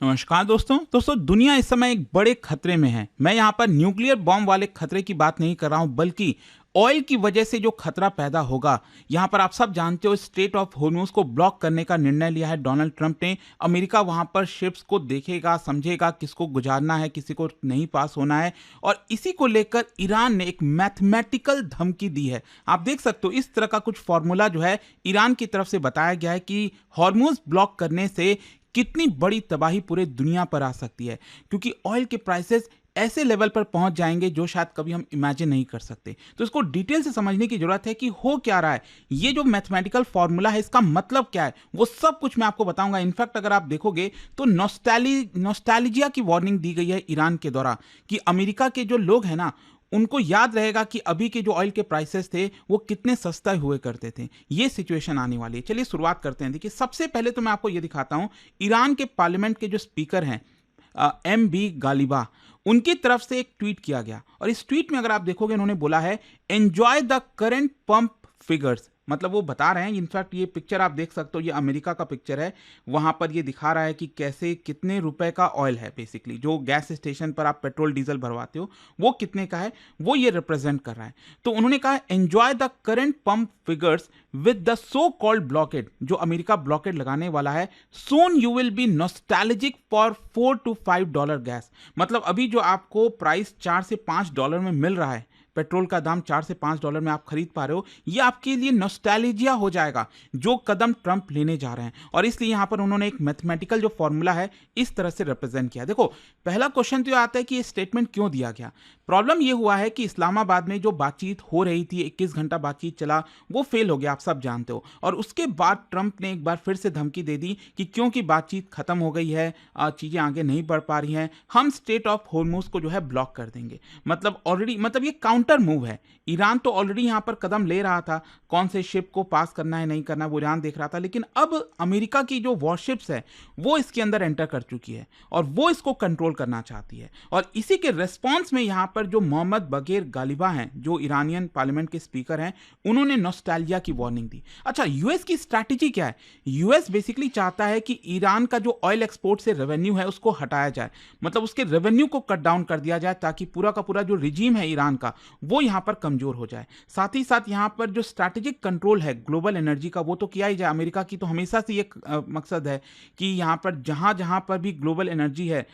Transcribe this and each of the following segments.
नमस्कार दोस्तों दुनिया इस समय एक बड़े खतरे में है। मैं यहाँ पर न्यूक्लियर बॉम्ब वाले खतरे की बात नहीं कर रहा हूँ, बल्कि ऑयल की वजह से जो खतरा पैदा होगा। यहाँ पर आप सब जानते हो, स्ट्रेट ऑफ हॉर्मुज को ब्लॉक करने का निर्णय लिया है डोनाल्ड ट्रंप ने। अमेरिका वहाँ पर शिप्स को देखेगा, समझेगा किसको गुजारना है, किसी को नहीं पास होना है। और इसी को लेकर ईरान ने एक मैथमेटिकल धमकी दी है। आप देख सकते हो इस तरह का कुछ फॉर्मूला जो है ईरान की तरफ से बताया गया है कि हॉर्मुज ब्लॉक करने से कितनी बड़ी तबाही पूरे दुनिया पर आ सकती है, क्योंकि ऑयल के प्राइसेस ऐसे लेवल पर पहुंच जाएंगे जो शायद कभी हम इमेजिन नहीं कर सकते। तो इसको डिटेल से समझने की जरूरत है कि हो क्या रहा है, ये जो मैथमेटिकल फॉर्मूला है इसका मतलब क्या है, वो सब कुछ मैं आपको बताऊंगा। इनफैक्ट अगर आप देखोगे तो नॉस्टैल्जिया की वार्निंग दी गई है ईरान के द्वारा कि अमेरिका के जो लोग हैं ना, उनको याद रहेगा कि अभी के जो ऑयल के प्राइसेस थे वो कितने सस्ता हुए करते थे। ये सिचुएशन आने वाली है। चलिए शुरुआत करते हैं। देखिए, सबसे पहले तो मैं आपको ये दिखाता हूं, ईरान के पार्लियामेंट के जो स्पीकर हैं MB गालिबा, उनकी तरफ से एक ट्वीट किया गया। और इस ट्वीट में अगर आप देखोगे, उन्होंने बोला है enjoy the current pump figures. मतलब वो बता रहे हैं, इनफैक्ट ये पिक्चर आप देख सकते हो, ये अमेरिका का पिक्चर है। वहां पर ये दिखा रहा है कि कैसे कितने रुपए का ऑयल है, बेसिकली जो गैस स्टेशन पर आप पेट्रोल डीजल भरवाते हो वो कितने का है, वो ये रिप्रेजेंट कर रहा है। तो उन्होंने कहा enjoy the current pump figures with the so called blockade, जो अमेरिका ब्लॉकेड लगाने वाला है। Soon you will be nostalgic for $4 to $5 gas. मतलब अभी जो आपको प्राइस $4 से $5 में मिल रहा है, पेट्रोल का दाम $4 से $5 में आप खरीद पा रहे हो, ये आपके लिए नॉस्टैल्जिया हो जाएगा, जो कदम ट्रंप लेने जा रहे हैं। और इसलिए यहां पर उन्होंने एक मैथमेटिकल जो फॉर्मूला है इस तरह से रिप्रेजेंट किया। देखो, पहला क्वेश्चन तो आता है कि ये स्टेटमेंट क्यों दिया गया। प्रॉब्लम ये हुआ है कि इस्लामाबाद में जो बातचीत हो रही थी, 21 घंटा बातचीत चला, वो फेल हो गया, आप सब जानते हो। और उसके बाद ट्रंप ने एक बार फिर से धमकी दे दी कि क्योंकि बातचीत खत्म हो गई है, चीजें आगे नहीं बढ़ पा रही हैं, हम स्ट्रेट ऑफ हॉर्मुज को जो है ब्लॉक कर देंगे। मतलब ऑलरेडी, मतलब ये काउंटर मूव है। ईरान तो ऑलरेडी यहां पर कदम ले रहा था, कौन से शिप को पास करना है नहीं करना वो ईरान देख रहा था, लेकिन अब अमेरिका की जो वॉरशिप्स है वो इसके अंदर एंटर कर चुकी है और वो इसको कंट्रोल करना चाहती है। और इसी के रिस्पॉन्स में यहां पर जो मोहम्मद बगैर गालिबा हैं, जो ईरानियन पार्लियामेंट के स्पीकर हैं, उन्होंने नॉस्टैल्जिया की वार्निंग दी। अच्छा, यूएस की स्ट्रैटेजी क्या है? यूएस बेसिकली चाहता है कि ईरान का जो ऑयल एक्सपोर्ट से रेवेन्यू है उसको हटाया जाए, मतलब उसके रेवेन्यू को कट डाउन कर दिया जाए, ताकि पूरा का पूरा जो रिजीम है ईरान का वो यहां पर कमजोर हो जाए। साथ ही साथ यहां पर जो स्ट्रैटेजिक कंट्रोल है ग्लोबल एनर्जी का, वो तो किया ही जाए। अमेरिका की तो हमेशा से ये मकसद है कि यहां पर जहां जहां पर भी ग्लोबल एनर्जी है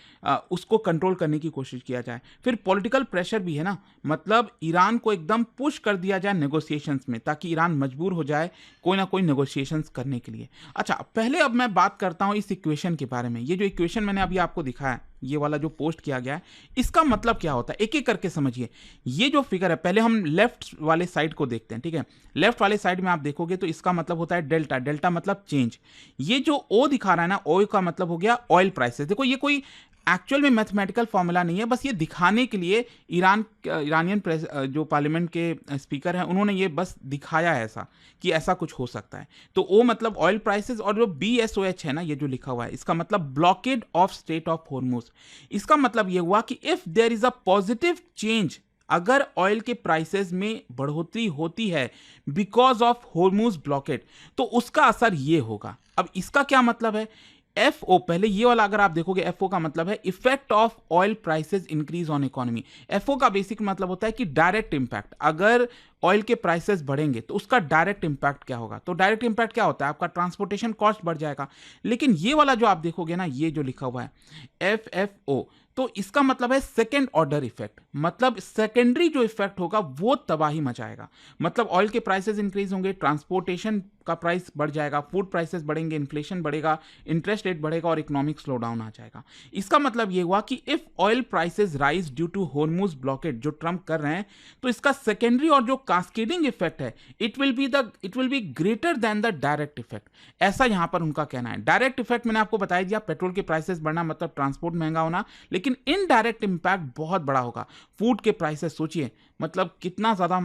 उसको कंट्रोल करने की कोशिश किया जाए। फिर पॉलिटिकल प्रेशर भी है ना, मतलब ईरान को एकदम पुश कर दिया जाए नेगोशिएशंस में, ताकि ईरान मजबूर हो जाए कोई ना कोई नेगोशिएशंस करने के लिए। अच्छा, पहले अब मैं बात करता हूं इस इक्वेशन के बारे में। ये जो इक्वेशन मैंने अभी आपको दिखाया, ये वाला जो पोस्ट किया गया है, इसका मतलब क्या होता है एक एक करके समझिए। ये जो फिगर है, पहले हम लेफ्ट वाले साइड को देखते हैं, ठीक है। लेफ्ट वाले साइड में आप देखोगे तो इसका मतलब होता है डेल्टा। डेल्टा मतलब चेंज। ये जो ओ दिखा रहा है ना, ओ का मतलब हो गया ऑयल प्राइसेस। देखो, ये कोई एक्चुअल में मैथमेटिकल फॉर्मूला नहीं है, बस ये दिखाने के लिए ईरानियन जो पार्लियामेंट के स्पीकर हैं, उन्होंने ये बस दिखाया है ऐसा कि ऐसा कुछ हो सकता है। तो ओ मतलब ऑयल प्राइसेस, और जो BSOH है ना, ये जो लिखा हुआ है, इसका मतलब blockade of Strait of Hormuz. इसका मतलब ये हुआ कि if there is a positive change, अगर ऑयल के प्राइसेस में बढ़ोतरी होती है बिकॉज ऑफ हॉर्मुज ब्लॉकेड, तो उसका असर ये होगा। अब इसका क्या मतलब है? FO, पहले ये वाला अगर आप देखोगे, FO का मतलब है effect of oil prices increase on economy. FO का बेसिक मतलब होता है कि डायरेक्ट इंपैक्ट। अगर ऑयल के प्राइसेस बढ़ेंगे तो उसका डायरेक्ट इंपैक्ट क्या होगा? तो डायरेक्ट इंपैक्ट क्या होता है? आपका ट्रांसपोर्टेशन कॉस्ट बढ़ जाएगा। लेकिन ये वाला जो आप देखोगे ना, ये जो लिखा हुआ है FFO, तो इसका मतलब है सेकेंड ऑर्डर इफेक्ट। मतलब सेकेंडरी जो इफेक्ट होगा वो तबाही मचाएगा। मतलब ऑयल के प्राइसेस इंक्रीज होंगे, ट्रांसपोर्टेशन का प्राइस बढ़ जाएगा, फूड प्राइसेस बढ़ेंगे, इन्फ्लेशन बढ़ेगा, इंटरेस्ट रेट बढ़ेगा और इकोनॉमिक स्लोडाउन आ जाएगा। इसका मतलब ये हुआ कि if oil prices rise due to Hormuz blockade, जो ट्रंप कर रहे हैं, तो इसका सेकेंडरी और जो कास्केडिंग इफेक्ट है, it will be greater than the direct effect. ऐसा यहां पर उनका कहना है। डायरेक्ट इफेक्ट मैंने आपको बता दिया, पेट्रोल के प्राइसेस बढ़ना मतलब ट्रांसपोर्ट महंगा होना, लेकिन इनडायरेक्ट इंपैक्ट बहुत बड़ा होगा। फूड के प्राइसेस सोचिए, मतलब कितना ज्यादा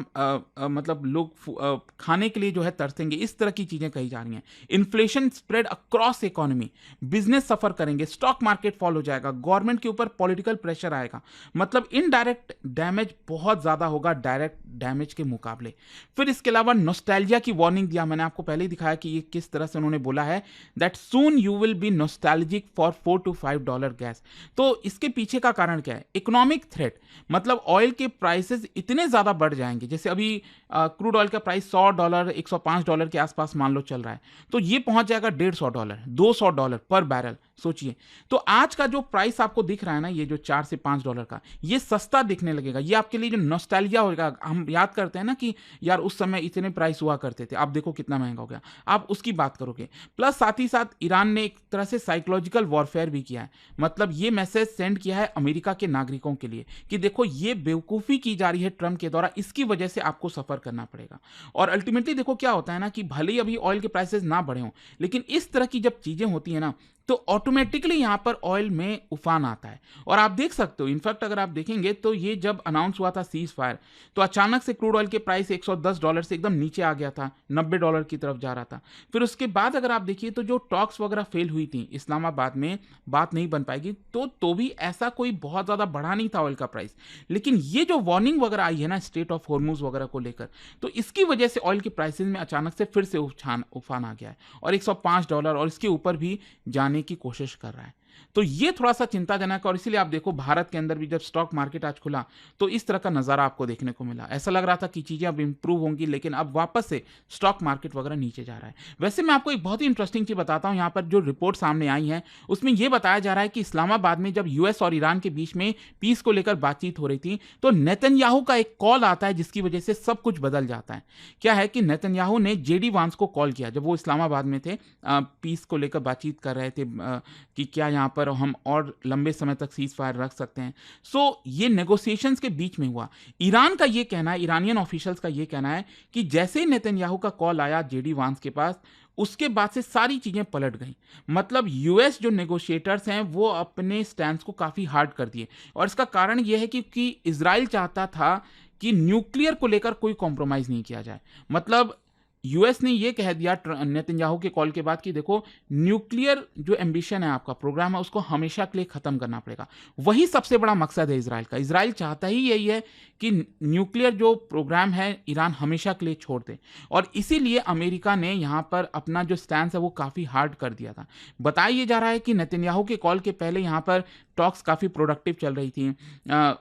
मतलब लोग खाने के लिए जो है तरसेंगे, इस तरह की चीजें कही जा रही हैं। Inflation spread across economy, business suffer करेंगे, स्टॉक मार्केट फॉल हो जाएगा, गवर्नमेंट के ऊपर पॉलिटिकल प्रेशर आएगा। मतलब इनडायरेक्ट डैमेज बहुत ज्यादा होगा डायरेक्ट डैमेज के मुकाबले। फिर इसके अलावा नॉस्टैल्जिया की वार्निंग दिया, मैंने आपको पहले ही दिखाया कि ये किस तरह से उन्होंने बोला है that soon you will be nostalgic for $4 to $5 gas. तो इसके पीछे का कारण क्या है? इकोनॉमिक थ्रेट, मतलब ऑयल के प्राइसेस इतने ज़्यादा बढ़ जाएंगे, जैसे अभी क्रूड ऑयल का प्राइस $100 $105 के आसपास मान लो चल रहा है, तो ये पहुंच जाएगा $150 $200 पर बैरल। सोचिए, तो आज का जो प्राइस आपको दिख रहा है ना, ये जो $4 से $5 का, ये सस्ता दिखने लगेगा। ये आपके लिए जो नॉस्टैल्जिया होगा, हम याद करते हैं ना कि यार उस समय इतने प्राइस हुआ करते थे, आप देखो कितना महंगा हो गया, आप उसकी बात करोगे। प्लस साथ ही साथ ईरान ने एक तरह से साइकोलॉजिकल वॉरफेयर भी किया है, मतलब ये मैसेज सेंड किया है अमेरिका के नागरिकों के लिए कि देखो ये बेवकूफ़ी की जा रही है ट्रंप के द्वारा, इसकी वजह से आपको सफ़र करना पड़ेगा। और अल्टीमेटली देखो क्या होता है ना कि भले ही अभी ऑयल के प्राइसेस ना बढ़े हों, लेकिन इस तरह की जब चीज़ें होती हैं ना, तो ऑटोमेटिकली यहां पर ऑयल में उफान आता है। और आप देख सकते हो, इनफैक्ट अगर आप देखेंगे तो ये जब अनाउंस हुआ था सीज फायर, तो अचानक से क्रूड ऑयल के प्राइस $110 से एकदम नीचे आ गया था, $90 की तरफ जा रहा था। फिर उसके बाद अगर आप देखिए तो जो टॉक्स वगैरह फेल हुई थी इस्लामाबाद में, बात नहीं बन पाएगी, तो भी ऐसा कोई बहुत ज़्यादा बढ़ा नहीं था ऑयल का प्राइस। लेकिन ये जो वार्निंग वगैरह आई है ना स्टेट ऑफ हॉर्मुज वगैरह को लेकर, तो इसकी वजह से ऑयल के प्राइसेस में अचानक से फिर से उफान आ गया है और $105 और इसके ऊपर भी जाने की कोशिश कर रहा है। तो ये थोड़ा सा चिंताजनक है और इसीलिए आप देखो भारत के अंदर भी जब स्टॉक मार्केट आज खुला तो इस तरह का नजारा आपको देखने को मिला। ऐसा लग रहा था कि चीजें अब इंप्रूव होंगी, लेकिन अब वापस से स्टॉक मार्केट वगैरह नीचे जा रहा है। वैसे मैं आपको एक बहुत ही इंटरेस्टिंग चीज बताता हूं, यहां पर जो रिपोर्ट सामने आई है उसमें यह बताया जा रहा है कि इस्लामाबाद में जब यूएस और ईरान के बीच में पीस को लेकर बातचीत हो रही थी, तो नेतन्याहू का एक कॉल आता है जिसकी वजह से सब कुछ बदल जाता है। क्या है कि नेतन्याहू ने जेडी वांस को कॉल किया जब वो इस्लामाबाद में थे, पीस को लेकर बातचीत कर रहे थे कि क्या यहाँ पर हम और लंबे समय तक सीज फायर रख सकते हैं। सो ये नेगोशिएशंस के बीच में हुआ। ईरान का ये कहना है, ईरानियन ऑफिशियल्स का ये कहना है कि जैसे ही नेतन्याहू का कॉल आया जेडी वांस के पास, उसके बाद से सारी चीजें पलट गई। मतलब यूएस जो नेगोशिएटर्स हैं वो अपने स्टैंड को काफी हार्ड कर दिए और इसका कारण यह है कि इजराइल चाहता था कि न्यूक्लियर को लेकर कोई कॉम्प्रोमाइज नहीं किया जाए। मतलब यूएस ने यह कह दिया नेतन्याहू के कॉल के बाद कि देखो न्यूक्लियर जो एम्बिशन है, आपका प्रोग्राम है, उसको हमेशा के लिए खत्म करना पड़ेगा। वही सबसे बड़ा मकसद है इजराइल का। इजराइल चाहता ही यही है कि न्यूक्लियर जो प्रोग्राम है ईरान हमेशा के लिए छोड़ दे और इसीलिए अमेरिका ने यहां पर अपना जो स्टैंड है वो काफी हार्ड कर दिया था। बताया जा रहा है कि नेतन्याहू के कॉल के पहले यहां पर टॉक्स काफ़ी प्रोडक्टिव चल रही थी,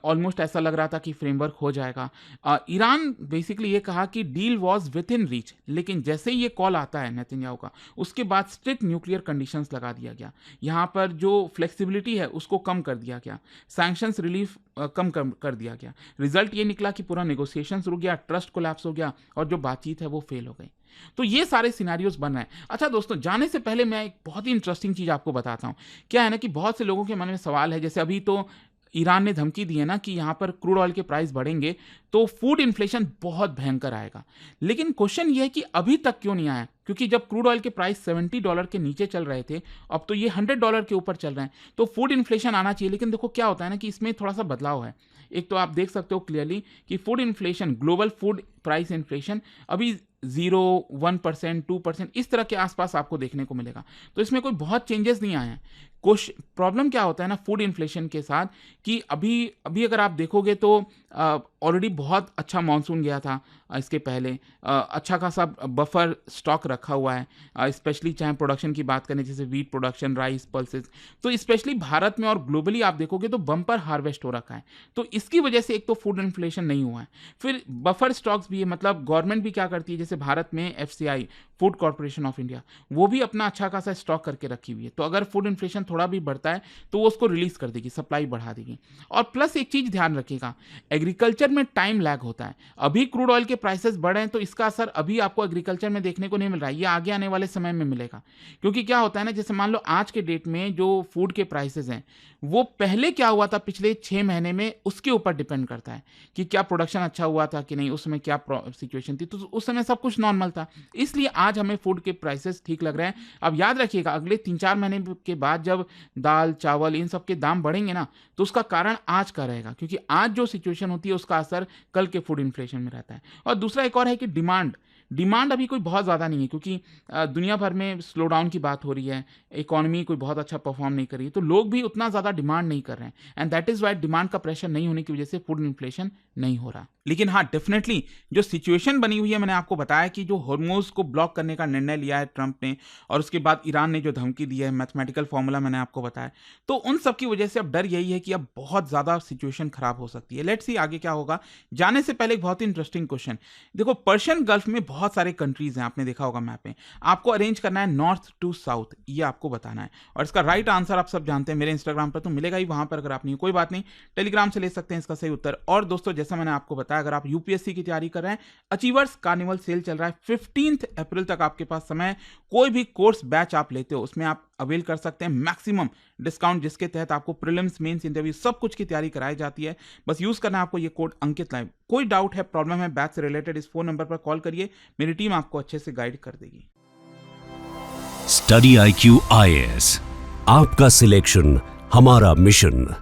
ऑलमोस्ट ऐसा लग रहा था कि फ्रेमवर्क हो जाएगा। ईरान बेसिकली ये कहा कि deal was with in reach, लेकिन जैसे ही ये कॉल आता है नेतन्याहू का, उसके बाद स्ट्रिक्ट न्यूक्लियर कंडीशंस लगा दिया गया। यहाँ पर जो फ्लेक्सिबिलिटी है उसको कम कर दिया गया, सैंक्शंस रिलीफ कम कर दिया गया। रिजल्ट ये निकला कि पूरा नेगोशिएशंस रुक गया, ट्रस्ट कोलैप्स हो गया और जो बातचीत है वो फेल हो गई। तो ये सारे सिनेरियोज बन रहे हैं। अच्छा दोस्तों, जाने से पहले मैं एक बहुत ही इंटरेस्टिंग चीज आपको बताता हूं। क्या है ना कि बहुत से लोगों के मन में सवाल है, जैसे अभी तो ईरान ने धमकी दी है ना कि यहां पर क्रूड ऑयल के प्राइस बढ़ेंगे तो फूड इन्फ्लेशन बहुत भयंकर आएगा। लेकिन क्वेश्चन ये है कि अभी तक क्यों नहीं आया, क्योंकि जब क्रूड ऑयल के प्राइस $70 के नीचे चल रहे थे, अब तो ये $100 के ऊपर चल रहे हैं, तो फूड इन्फ्लेशन आना चाहिए। लेकिन देखो क्या होता है ना कि इसमें थोड़ा सा बदलाव है। एक तो आप देख सकते हो क्लियरली कि food inflation, global food price inflation अभी 0, 1%, 2% इस तरह के आसपास आपको देखने को मिलेगा। तो इसमें कोई बहुत चेंजेस नहीं आए हैं। कुछ प्रॉब्लम क्या होता है ना फूड इन्फ्लेशन के साथ कि अभी अगर आप देखोगे तो ऑलरेडी बहुत अच्छा मानसून गया था, इसके पहले अच्छा खासा बफर स्टॉक रखा हुआ है, स्पेशली चाहे प्रोडक्शन की बात करें जैसे वीट प्रोडक्शन, राइस, पल्सेस, तो स्पेशली भारत में और ग्लोबली आप देखोगे तो बम्पर हार्वेस्ट हो रखा है। तो इसकी वजह से एक तो फूड इन्फ्लेशन नहीं हुआ है, फिर बफर स्टॉक्स भी है। मतलब गवर्नमेंट भी क्या करती है, जैसे भारत में FCI, food corporation of India, वो भी अपना अच्छा खासा स्टॉक करके रखी हुई है। तो अगर फूड इन्फ्लेशन थोड़ा भी बढ़ता है तो वो उसको रिलीज कर देगी, सप्लाई बढ़ा देगी। और प्लस एक चीज ध्यान रखिएगा, एग्रीकल्चर में टाइम लैग होता है। अभी क्रूड ऑयल के प्राइसेस बढ़े हैं तो इसका असर अभी आपको एग्रीकल्चर में देखने को नहीं मिल रहा है, ये आगे आने वाले समय में मिलेगा। क्योंकि क्या होता है ना, जैसे मान लो आज के डेट में जो फूड के प्राइसेस हैं वो पहले क्या हुआ था पिछले 6 महीने में, उसके ऊपर डिपेंड करता है कि क्या प्रोडक्शन अच्छा हुआ था कि नहीं, उसमें क्या सिचुएशन थी, तो उस समय सब कुछ नॉर्मल था। इसलिए आज हमें फूड के प्राइसेस ठीक लग रहे हैं। अब याद रखिएगा अगले 3-4 महीने के बाद जब दाल, चावल, इन सब के दाम बढ़ेंगे ना, तो उसका कारण आज का रहेगा, क्योंकि आज जो सिचुएशन होती है उसका असर कल के फूड इन्फ्लेशन में रहता है। और दूसरा एक और है कि डिमांड अभी कोई बहुत ज़्यादा नहीं है, क्योंकि दुनिया भर में स्लो डाउन की बात हो रही है, इकोनॉमी कोई बहुत अच्छा परफॉर्म नहीं कर रही है, तो लोग भी उतना ज़्यादा डिमांड नहीं कर रहे हैं, and that is why demand का प्रेशर नहीं होने की वजह से फूड इन्फ्लेशन नहीं हो रहा। लेकिन हाँ, डेफिनेटली जो सिचुएशन बनी हुई है, मैंने आपको बताया कि जो हॉर्मोज को ब्लॉक करने का निर्णय लिया है ट्रंप ने, और उसके बाद ईरान ने जो धमकी दी है, मैथमेटिकल फॉर्मूला मैंने आपको बताया, तो उन सब की वजह से अब डर यही है कि अब बहुत ज़्यादा सिचुएशन खराब हो सकती है। लेट्स सी आगे क्या होगा। जाने से पहले एक बहुत ही इंटरेस्टिंग क्वेश्चन। देखो, पर्शियन गल्फ में बहुत सारे कंट्रीज हैं, आपने देखा होगा मैप में। आपको अरेंज करना है नॉर्थ टू साउथ, ये आपको बताना है, और इसका राइट आंसर आप सब जानते हैं, मेरे इंस्टाग्राम पर तो मिलेगा ही, वहां पर अगर आप नहीं, कोई बात नहीं, टेलीग्राम से ले सकते हैं इसका सही उत्तर। और दोस्तों, जैसा मैंने आपको बताया, अगर आप यूपीएससी की तैयारी कर रहे हैं, अचीवर्स कार्निवल सेल चल रहा है, 15 अप्रैल तक आपके पास समय है। कोई भी कोर्स बैच आप लेते हो, उसमें आप अवेल कर सकते हैं मैक्सिमम डिस्काउंट, जिसके तहत आपको प्रीलिम्स, मेंस, इंटरव्यू सब कुछ की तैयारी कराई जाती है। बस यूज करना है आपको ये कोड अंकित लाइव। कोई डाउट है, प्रॉब्लम है बैच से रिलेटेड, इस फोन नंबर पर कॉल करिए, मेरी टीम आपको अच्छे से गाइड कर देगी। स्टडी IQ IAS, आपका सिलेक्शन हमारा मिशन।